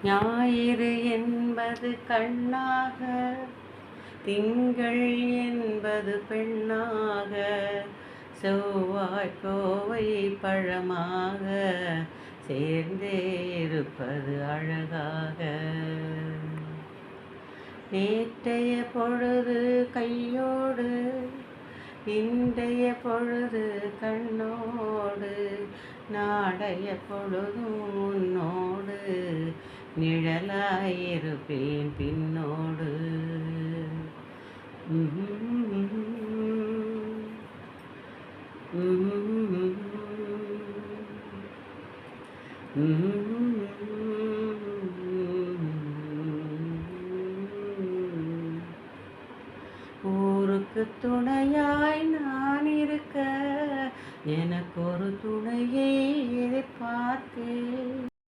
ஞாயிறு என்பது கண்ணாக, திங்கள் என்பது பெண்ணாக, செவ்வாய் கோவை பழமாக சேர்ந்தே இருப்பது அழகாக. நேற்றைய பொழுது கையோடு, இன்றைய பொழுது கண்ணோடு, நாளைய பொழுதும் உன்னோடு நிழலாயிருப்பேன் பின்னோடு. ஊருக்கு துணையாய்